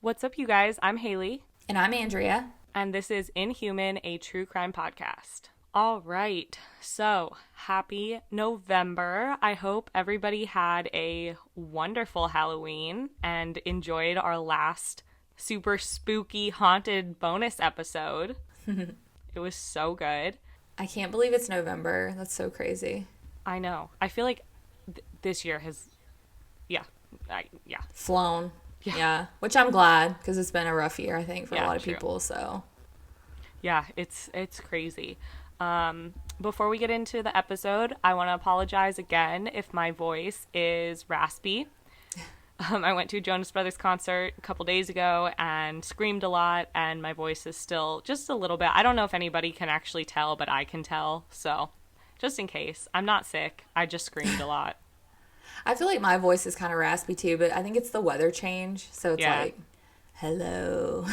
What's up, you guys? I'm Haley. And I'm Andrea. And this is Inhuman, a true crime podcast. All right. So, happy November. I hope everybody had a wonderful Halloween and enjoyed our last super spooky haunted bonus episode. It was so good. I can't believe it's November. That's so crazy. I know. I feel like this year has, yeah. Flown. Yeah. Which I'm glad, because it's been a rough year, I think, for a lot of people, so. Yeah, it's crazy. Before we get into the episode, I want to apologize again if my voice is raspy. I went to a Jonas Brothers concert a couple days ago and screamed a lot, and my voice is still just a little bit. I don't know if anybody can actually tell, but I can tell. So, just in case, I'm not sick. I just screamed a lot. I feel like my voice is kind of raspy too, but I think it's the weather change. So it's like, hello.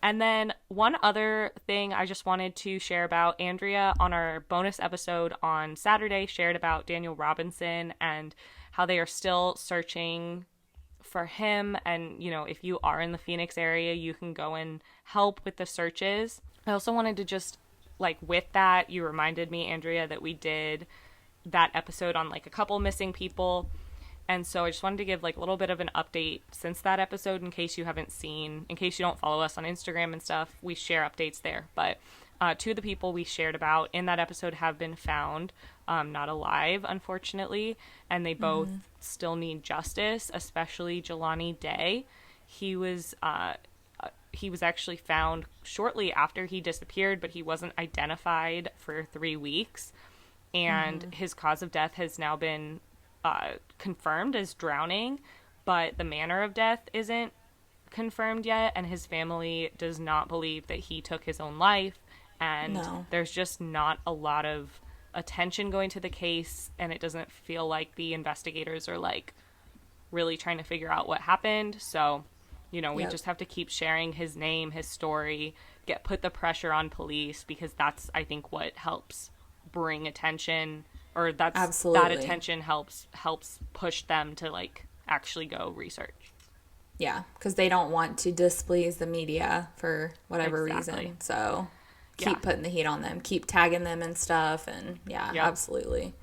And then one other thing I just wanted to share about, Andrea on our bonus episode on Saturday shared about Daniel Robinson and how they are still searching for him. And, you know, if you are in the Phoenix area, you can go and help with the searches. I also wanted to just, like, with that, you reminded me, Andrea, that we did that episode on, like, a couple missing people. And so I just wanted to give, like, a little bit of an update since that episode in case you haven't seen, in case you don't follow us on Instagram and stuff. We share updates there. But two of the people we shared about in that episode have been found, not alive, unfortunately. And they both still need justice, especially Jelani Day. He was actually found shortly after he disappeared, but he wasn't identified for 3 weeks. And his cause of death has now been confirmed as drowning, but the manner of death isn't confirmed yet, and his family does not believe that he took his own life, and there's just not a lot of attention going to the case, and it doesn't feel like the investigators are, like, really trying to figure out what happened. So, you know, we just have to keep sharing his name, his story, put the pressure on police, because that's, I think, what helps bring attention, or that attention helps push them to, like, actually go research. Yeah, because they don't want to displease the media for whatever reason. So keep putting the heat on them, keep tagging them and stuff, and absolutely.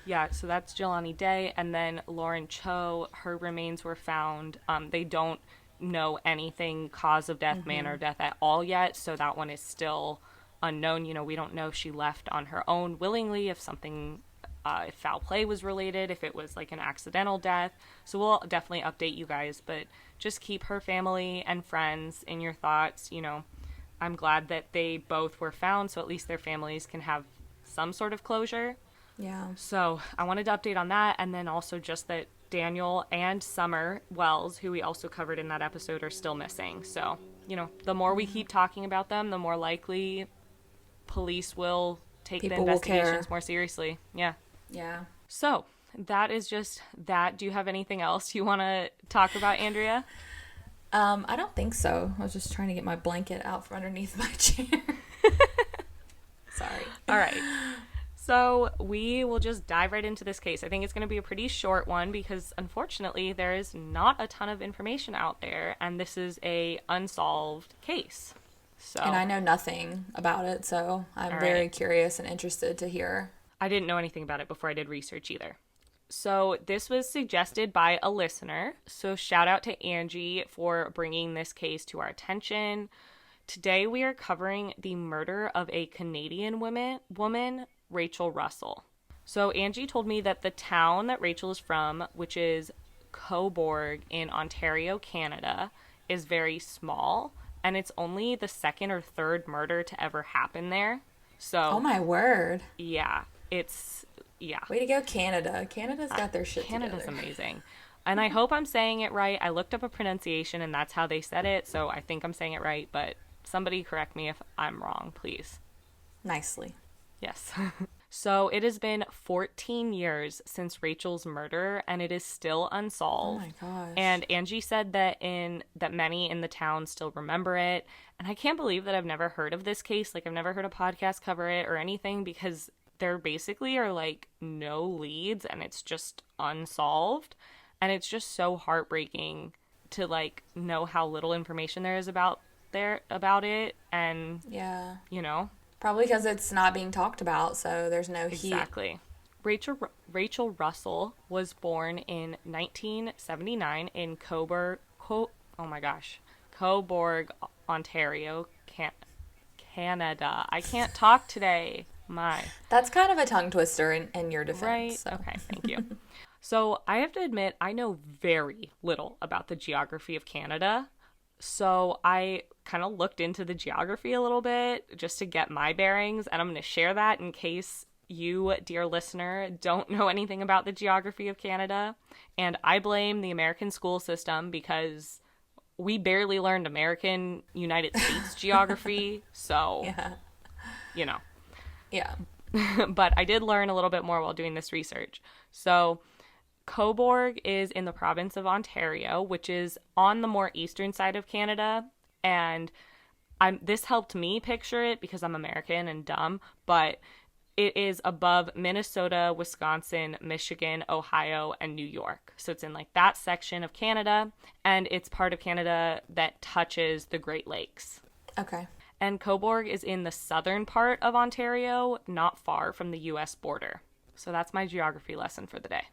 Yeah, so that's Jelani Day, and then Lauren Cho, her remains were found. They don't know anything, cause of death, manner of death at all yet, so that one is still unknown. You know, we don't know if she left on her own willingly, if something, if foul play was related, if it was like an accidental death. So we'll definitely update you guys, but just keep her family and friends in your thoughts. You know, I'm glad that they both were found, so at least their families can have some sort of closure. Yeah. So I wanted to update on that, and then also just that Daniel and Summer Wells, who we also covered in that episode, are still missing. So, you know, the more we keep talking about them, the more likely police will take the investigations more seriously. Yeah. So that is just that. Do you have anything else you want to talk about, Andrea? I don't think so. I was just trying to get my blanket out from underneath my chair. Sorry. All right. So we will just dive right into this case. I think it's going to be a pretty short one because, unfortunately, there is not a ton of information out there, and this is a unsolved case. So, and I know nothing about it, so I'm very curious and interested to hear. I didn't know anything about it before I did research either. So this was suggested by a listener. So shout out to Angie for bringing this case to our attention. Today we are covering the murder of a Canadian woman, Rachel Russell. So Angie told me that the town that Rachel is from, which is Cobourg in Ontario, Canada, is very small. And it's only the second or third murder to ever happen there. So, oh my word. Yeah. Way to go, Canada. Canada's got their shit together. Canada's amazing. And I hope I'm saying it right. I looked up a pronunciation and that's how they said it. So I think I'm saying it right. But somebody correct me if I'm wrong, please. Nicely. Yes. So it has been 14 years since Rachel's murder, and it is still unsolved. Oh my gosh. And Angie said that many in the town still remember it. And I can't believe that I've never heard of this case. Like, I've never heard a podcast cover it or anything, because there basically are, like, no leads, and it's just unsolved. And it's just so heartbreaking to like know how little information there is about it, and Yeah. you know, Probably because it's not being talked about, so there's no heat. exactly. Rachel Russell was born in 1979 in oh my gosh, Cobourg, Ontario, Canada. I can't talk today. My. That's kind of a tongue twister in your defense. Right. So. Okay. Thank you. So I have to admit, I know very little about the geography of Canada. So I kind of looked into the geography a little bit just to get my bearings, and I'm going to share that in case you, dear listener, don't know anything about the geography of Canada. And I blame the American school system because we barely learned American United States geography. So, Yeah. you know. Yeah. But I did learn a little bit more while doing this research. So Cobourg is in the province of Ontario, which is on the more eastern side of Canada. And this helped me picture it because I'm American and dumb, but it is above Minnesota, Wisconsin, Michigan, Ohio, and New York. So it's in like that section of Canada, and it's part of Canada that touches the Great Lakes. Okay. And Cobourg is in the southern part of Ontario, not far from the U.S. border. So that's my geography lesson for the day.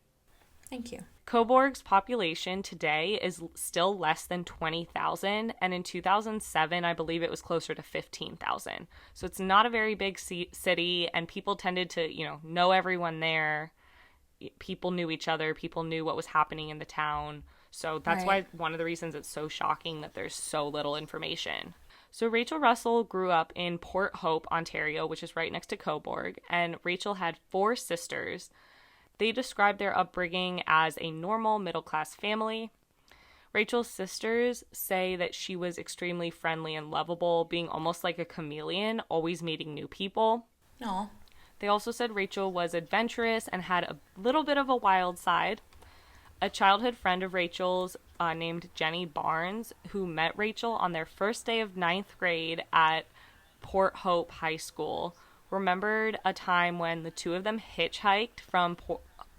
Thank you. Cobourg's population today is still less than 20,000, and in 2007, I believe it was closer to 15,000. So it's not a very big city, and people tended to, know everyone there. People knew each other. People knew what was happening in the town. So that's why one of the reasons it's so shocking that there's so little information. So Rachel Russell grew up in Port Hope, Ontario, which is right next to Cobourg, and Rachel had 4 sisters. They described their upbringing as a normal middle-class family. Rachel's sisters say that she was extremely friendly and lovable, being almost like a chameleon, always meeting new people. No. They also said Rachel was adventurous and had a little bit of a wild side. A childhood friend of Rachel's named Jenny Barnes, who met Rachel on their first day of 9th grade at Port Hope High School, remembered a time when the two of them hitchhiked from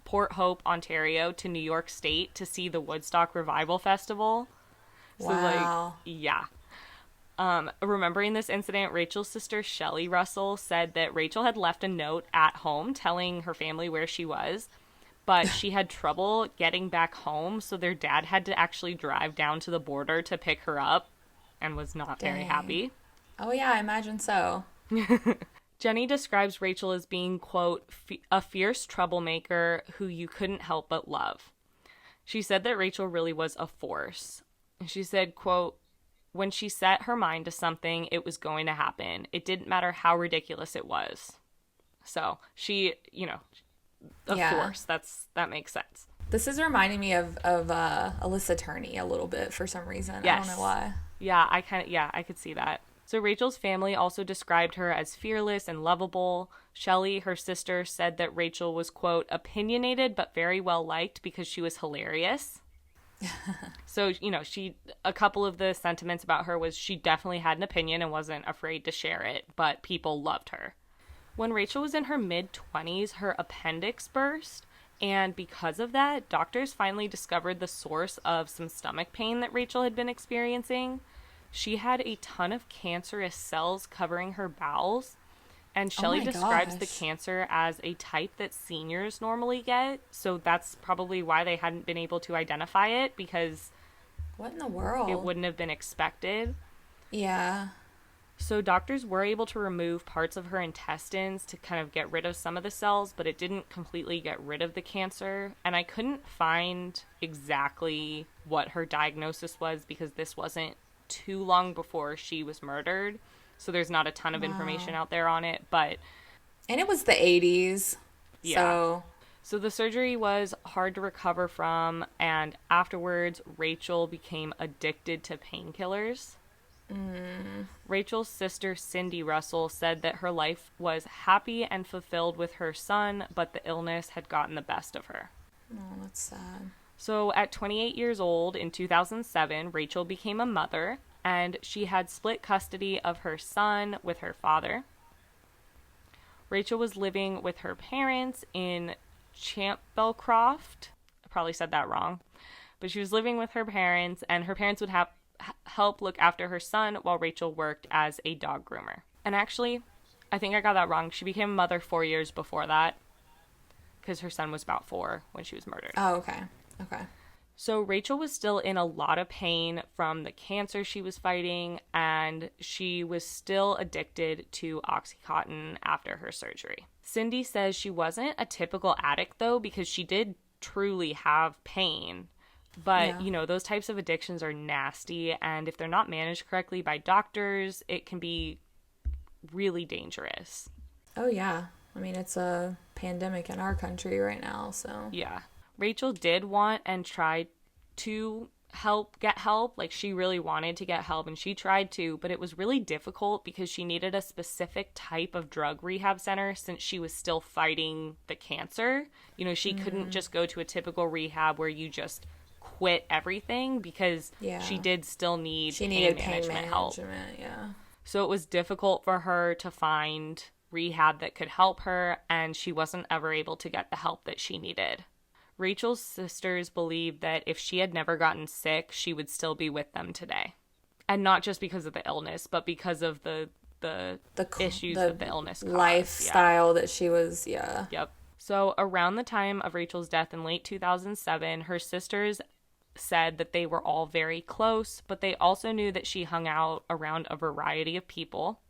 Port Hope, Ontario to New York State to see the Woodstock Revival Festival. Wow. So, yeah. Remembering this incident, Rachel's sister Shelly Russell said that Rachel had left a note at home telling her family where she was, but she had trouble getting back home, so their dad had to actually drive down to the border to pick her up and was not very happy. Oh, yeah, I imagine so. Jenny describes Rachel as being, quote, a fierce troublemaker who you couldn't help but love. She said that Rachel really was a force. She said, quote, when she set her mind to something, it was going to happen. It didn't matter how ridiculous it was. So she, force. That makes sense. This is reminding me of Alyssa Turney a little bit for some reason. Yes. I don't know why. Yeah, I could see that. So Rachel's family also described her as fearless and lovable. Shelly, her sister, said that Rachel was, quote, opinionated but very well liked because she was hilarious. So, a couple of the sentiments about her was she definitely had an opinion and wasn't afraid to share it, but people loved her. When Rachel was in her mid-20s, her appendix burst, and because of that, doctors finally discovered the source of some stomach pain that Rachel had been experiencing. She had a ton of cancerous cells covering her bowels, and Shelley describes the cancer as a type that seniors normally get, so that's probably why they hadn't been able to identify it, because what in the world? It wouldn't have been expected. Yeah. So doctors were able to remove parts of her intestines to kind of get rid of some of the cells, but it didn't completely get rid of the cancer, and I couldn't find exactly what her diagnosis was because this wasn't too long before she was murdered, so there's not a ton of information out there on it, but and it was the 80s. Yeah. So the surgery was hard to recover from, and afterwards Rachel became addicted to painkillers. Rachel's sister Cindy Russell said that her life was happy and fulfilled with her son, but the illness had gotten the best of her. Oh, that's sad. So at 28 years old in 2007, Rachel became a mother, and she had split custody of her son with her father. Rachel was living with her parents in Champbellcroft, I probably said that wrong, But she was living with her parents, and her parents would help look after her son while Rachel worked as a dog groomer. And actually, I think I got that wrong. She became a mother 4 years before that, because her son was about 4 when she was murdered. Oh, okay. Okay. So Rachel was still in a lot of pain from the cancer she was fighting, and she was still addicted to Oxycontin after her surgery. Cindy says she wasn't a typical addict, though, because she did truly have pain. But, you know, those types of addictions are nasty, and if they're not managed correctly by doctors, it can be really dangerous. Oh, yeah. I mean, it's a pandemic in our country right now, so. Yeah. Rachel did want and tried to get help. Like, she really wanted to get help, and she tried to, but it was really difficult because she needed a specific type of drug rehab center since she was still fighting the cancer. You know, she couldn't just go to a typical rehab where you just quit everything, because she did still need pain management help. Yeah. So it was difficult for her to find rehab that could help her, and she wasn't ever able to get the help that she needed. Rachel's sisters believed that if she had never gotten sick, she would still be with them today. And not just because of the illness, but because of the issues that the illness caused. Lifestyle that she was, Yep. So around the time of Rachel's death in late 2007, her sisters said that they were all very close, but they also knew that she hung out around a variety of people.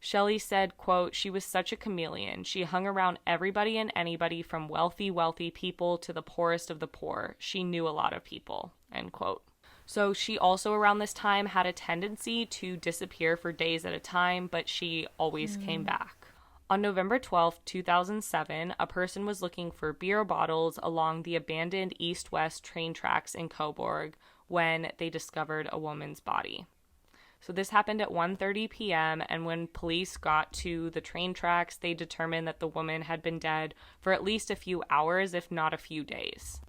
Shelley said, quote, "She was such a chameleon. She hung around everybody and anybody from wealthy people to the poorest of the poor. She knew a lot of people," end quote. So she also around this time had a tendency to disappear for days at a time, but she always came back. On November 12th, 2007, a person was looking for beer bottles along the abandoned east-west train tracks in Cobourg when they discovered a woman's body. So this happened at 1:30 p.m., and when police got to the train tracks, they determined that the woman had been dead for at least a few hours, if not a few days.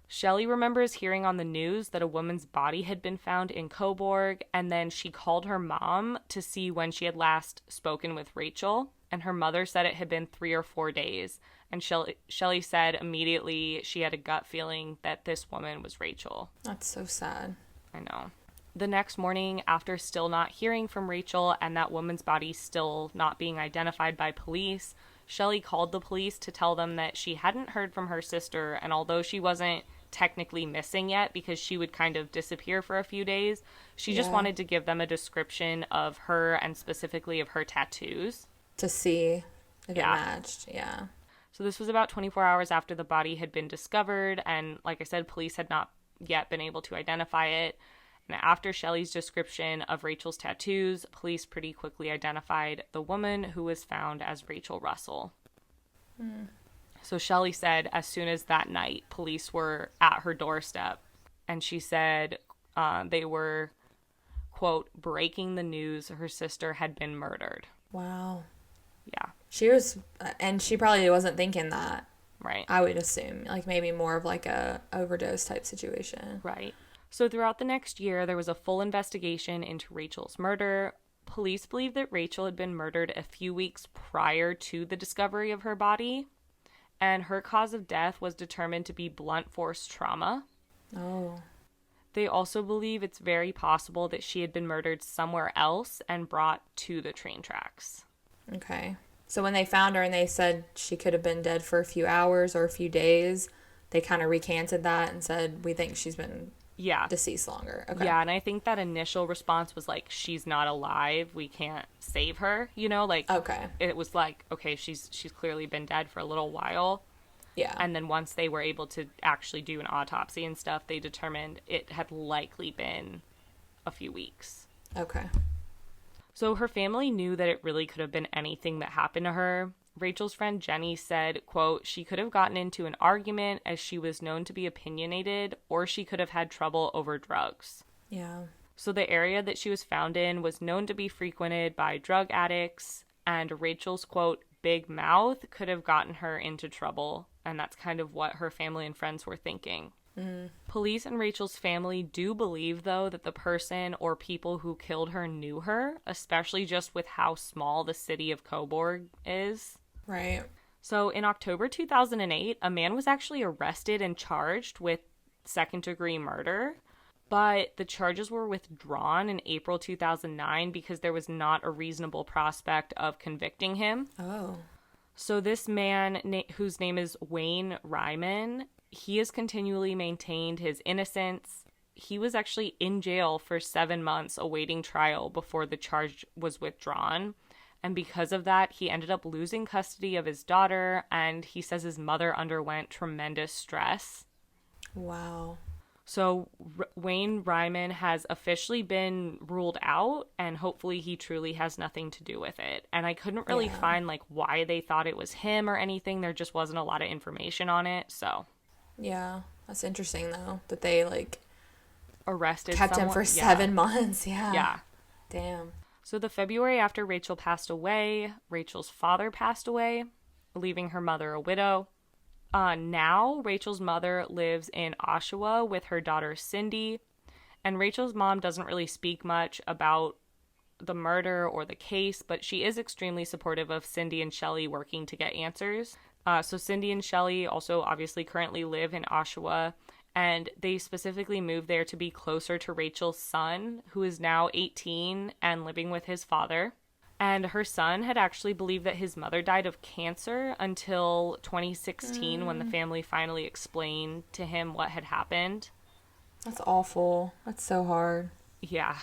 Shelley remembers hearing on the news that a woman's body had been found in Cobourg, and then she called her mom to see when she had last spoken with Rachel, and her mother said it had been 3 or 4 days, and Shelley said immediately she had a gut feeling that this woman was Rachel. That's so sad. I know. The next morning, after still not hearing from Rachel and that woman's body still not being identified by police, Shelley called the police to tell them that she hadn't heard from her sister, and although she wasn't technically missing yet because she would kind of disappear for a few days, she just wanted to give them a description of her and specifically of her tattoos. To see if it matched, So this was about 24 hours after the body had been discovered, and like I said, police had not yet been able to identify it. And after Shelley's description of Rachel's tattoos, police pretty quickly identified the woman who was found as Rachel Russell. So Shelley said as soon as that night, police were at her doorstep, and she said they were, quote, breaking the news her sister had been murdered. Wow. Yeah. She was, and she probably wasn't thinking that. Right. I would assume, like maybe more of like a overdose type situation. Right. So throughout the next year, there was a full investigation into Rachel's murder. Police believe that Rachel had been murdered a few weeks prior to the discovery of her body, and her cause of death was determined to be blunt force trauma. Oh. They also believe it's very possible that she had been murdered somewhere else and brought to the train tracks. Okay. So when they found her and they said she could have been dead for a few hours or a few days, they kind of recanted that and said, we think she's been deceased longer. Okay. Yeah, and I think that initial response was like, she's not alive, we can't save her, you know, like, okay. It was like, okay, she's clearly been dead for a little while. Yeah. And then once they were able to actually do an autopsy and stuff, they determined it had likely been a few weeks. Okay. So her family knew that it really could have been anything that happened to her. Rachel's friend Jenny said, quote, "She could have gotten into an argument as she was known to be opinionated, or she could have had trouble over drugs." Yeah. So the area that she was found in was known to be frequented by drug addicts, and Rachel's, quote, "big mouth" could have gotten her into trouble, and that's kind of what her family and friends were thinking. Police and Rachel's family do believe, though, that the person or people who killed her knew her, especially just with how small the city of Cobourg is. Right. So in October 2008, a man was actually arrested and charged with second-degree murder, but the charges were withdrawn in April 2009 because there was not a reasonable prospect of convicting him. Oh. So this man, whose name is Wayne Ryman, he has continually maintained his innocence. He was actually in jail for 7 months awaiting trial before the charge was withdrawn. And because of that, he ended up losing custody of his daughter, and he says his mother underwent tremendous stress. Wow. So Wayne Ryman has officially been ruled out, and hopefully he truly has nothing to do with it. And I couldn't really find, like, why they thought it was him or anything. There just wasn't a lot of information on it, so. Yeah, that's interesting, though, that they, like, kept him for 7 months. Yeah. Damn. So the February after Rachel passed away, Rachel's father passed away, leaving her mother a widow. Now, Rachel's mother lives in Oshawa with her daughter Cindy, and Rachel's mom doesn't really speak much about the murder or the case, but she is extremely supportive of Cindy and Shelley working to get answers. So Cindy and Shelley also obviously currently live in Oshawa, and they specifically moved there to be closer to Rachel's son, who is now 18 and living with his father. And her son had actually believed that his mother died of cancer until 2016 when the family finally explained to him what had happened. That's awful. That's so hard. Yeah.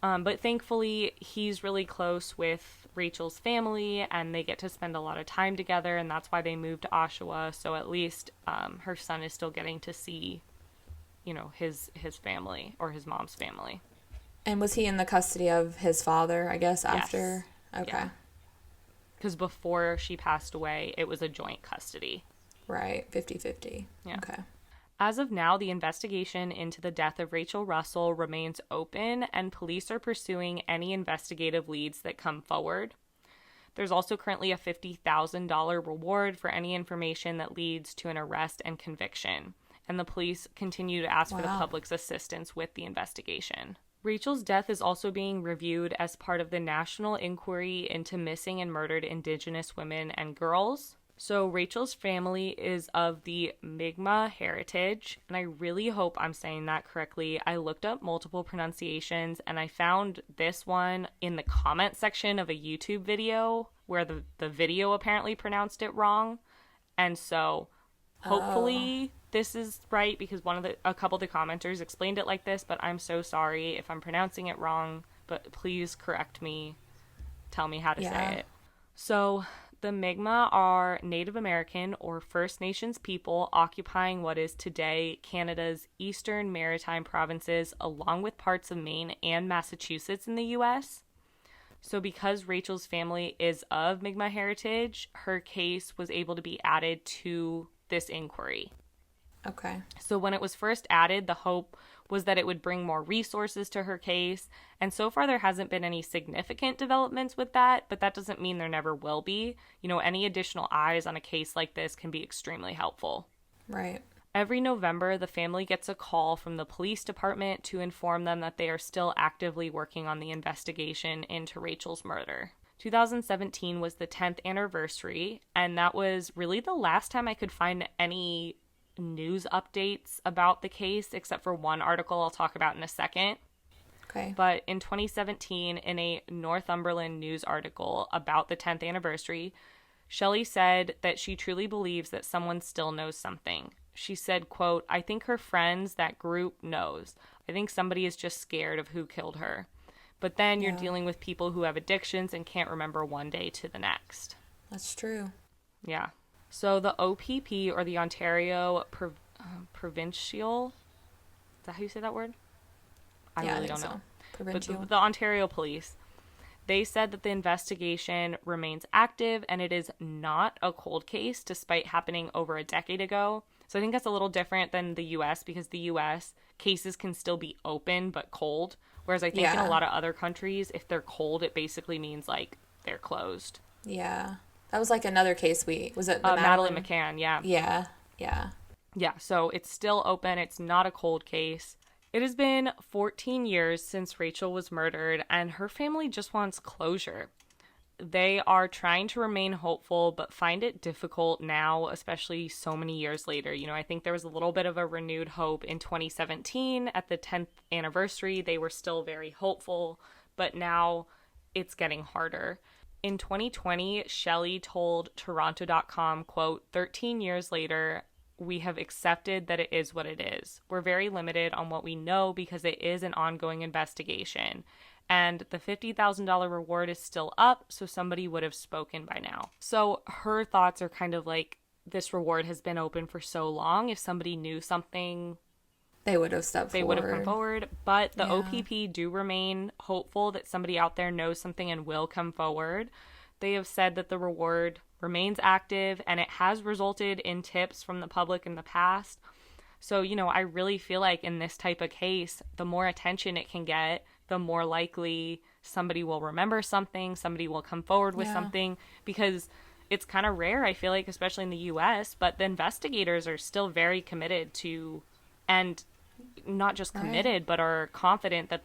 But thankfully, he's really close with Rachel's family, and they get to spend a lot of time together, and that's why they moved to Oshawa. So at least her son is still getting to see, his family or his mom's family. And was he in the custody of his father, I guess, after? Yes. Okay. Because before she passed away, it was a joint custody. Right, 50-50. Yeah. Okay. As of now, the investigation into the death of Rachel Russell remains open, and police are pursuing any investigative leads that come forward. There's also currently a $50,000 reward for any information that leads to an arrest and conviction, and the police continue to ask for the public's assistance with the investigation. Rachel's death is also being reviewed as part of the National Inquiry into Missing and Murdered Indigenous Women and Girls. So Rachel's family is of the Mi'kmaq heritage, and I really hope I'm saying that correctly. I looked up multiple pronunciations, and I found this one in the comment section of a YouTube video where the video apparently pronounced it wrong. And so hopefully this is right, because a couple of the commenters explained it like this, but I'm so sorry if I'm pronouncing it wrong, but please correct me, tell me how to say it. So the Mi'kmaq are Native American or First Nations people occupying what is today Canada's eastern maritime provinces, along with parts of Maine and Massachusetts in the U.S. So because Rachel's family is of Mi'kmaq heritage, her case was able to be added to this inquiry. Okay. So when it was first added, the hope was that it would bring more resources to her case. And so far, there hasn't been any significant developments with that, but that doesn't mean there never will be. Any additional eyes on a case like this can be extremely helpful. Right. Every November, the family gets a call from the police department to inform them that they are still actively working on the investigation into Rachel's murder. 2017 was the 10th anniversary, and that was really the last time I could find any news updates about the case, except for one article I'll talk about in a second. Okay. But in 2017, in a Northumberland news article about the 10th anniversary, Shelley said that she truly believes that someone still knows something. She said, quote, "I think her friends, that group, knows. I think somebody is just scared of who killed her. But then you're dealing with people who have addictions and can't remember one day to the next." That's true. Yeah. So the OPP, or the Ontario Provincial, is that how you say that word? I really don't know. Provincial. But the Ontario Police, they said that the investigation remains active and it is not a cold case, despite happening over a decade ago. So I think that's a little different than the U.S., because the U.S. cases can still be open but cold, whereas I think in a lot of other countries, if they're cold, it basically means like they're closed. Yeah. That was like another case was it the Madeleine McCann, yeah. Yeah, so it's still open. It's not a cold case. It has been 14 years since Rachel was murdered, and her family just wants closure. they are trying to remain hopeful, but find it difficult now, especially so many years later. I think there was a little bit of a renewed hope in 2017 at the 10th anniversary. They were still very hopeful, but now it's getting harder. In 2020, Shelley told Toronto.com, quote, 13 years later, we have accepted that it is what it is. We're very limited on what we know because it is an ongoing investigation. And the $50,000 reward is still up, so somebody would have spoken by now. So her thoughts are kind of like, this reward has been open for so long. If somebody knew something, they would have stepped forward. They would have come forward. But the OPP do remain hopeful that somebody out there knows something and will come forward. They have said that the reward remains active, and it has resulted in tips from the public in the past. So, I really feel like in this type of case, the more attention it can get, the more likely somebody will remember something, somebody will come forward with something, because it's kind of rare, I feel like, especially in the U.S., but the investigators are still very committed to, and not just committed, but are confident that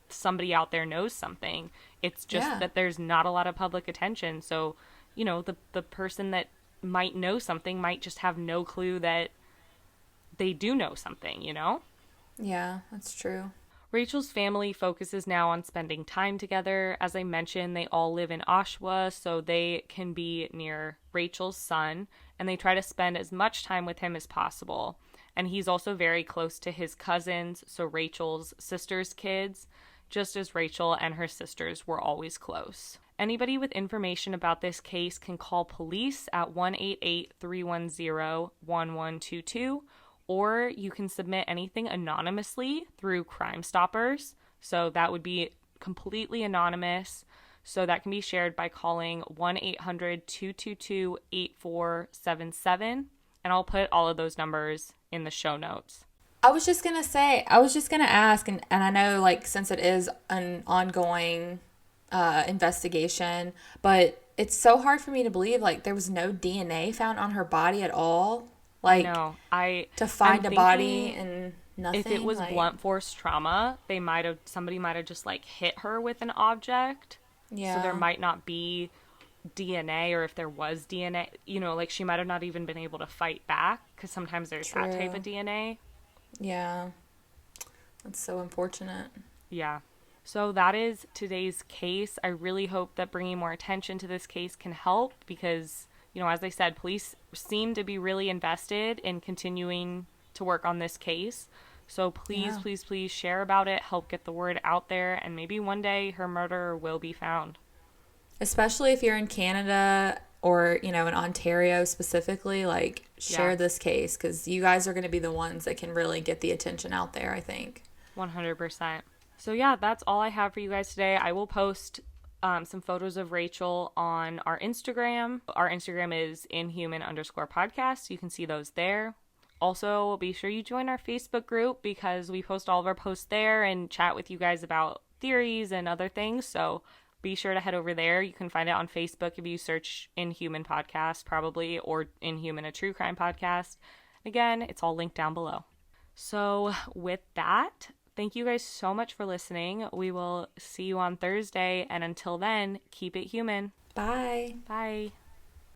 somebody out there knows something. It's just that there's not a lot of public attention. So, the person that might know something might just have no clue that they do know something, Yeah, that's true. Rachel's family focuses now on spending time together. As I mentioned, they all live in Oshawa, so they can be near Rachel's son, and they try to spend as much time with him as possible. And he's also very close to his cousins, so Rachel's sister's kids, just as Rachel and her sisters were always close. Anybody with information about this case can call police at 1-888-310-1122, or you can submit anything anonymously through Crime Stoppers. So that would be completely anonymous. So that can be shared by calling 1-800-222-8477. And I'll put all of those numbers in the show notes. I was just going to ask, and I know, like, since it is an ongoing investigation, but it's so hard for me to believe, like, there was no DNA found on her body at all. Like, no, to find a body and nothing. If it was blunt force trauma, somebody might have just, like, hit her with an object. Yeah. So there might not be DNA, or if there was DNA, like, she might have not even been able to fight back, because sometimes there's that type of DNA. Yeah. That's so unfortunate. Yeah. So that is today's case. I really hope that bringing more attention to this case can help, because, as I said, police seem to be really invested in continuing to work on this case. So please, please, please share about it, help get the word out there, and maybe one day her murderer will be found. Especially if you're in Canada or, in Ontario specifically, like, share this case, because you guys are going to be the ones that can really get the attention out there, I think. 100%. So yeah, that's all I have for you guys today. I will post some photos of Rachel on our Instagram. Our Instagram is Inhuman_podcast. You can see those there. Also, be sure you join our Facebook group, because we post all of our posts there and chat with you guys about theories and other things. So be sure to head over there. You can find it on Facebook if you search Inhuman Podcast, probably, or Inhuman, a true crime podcast. Again, it's all linked down below. So with that, thank you guys so much for listening. We will see you on Thursday, and until then, keep it human. Bye. Bye.